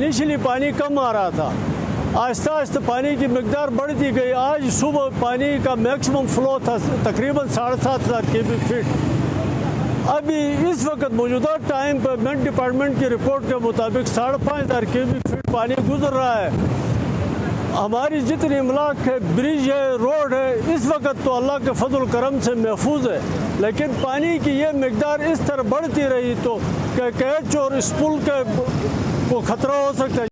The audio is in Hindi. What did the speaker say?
इनिशियली पानी कम आ रहा था, आहिस्ता आहिस्ता पानी की मकदार बढ़ती गई। आज सुबह पानी का मैक्सिमम फ़्लो था तकरीबन 7,500 क्यूबिक फीट। अभी इस वक्त मौजूदा टाइम पर मेट डिपार्टमेंट की रिपोर्ट के मुताबिक 5,500 क्यूबिक फीट पानी गुजर रहा है। हमारी जितनी इमलाक है, ब्रिज है, रोड है, इस वक्त तो अल्लाह के फजल करम से महफूज है, लेकिन पानी की ये मकदार इस तरह बढ़ती रही तो कैच और इस पुल के को ख़तरा हो सकता है।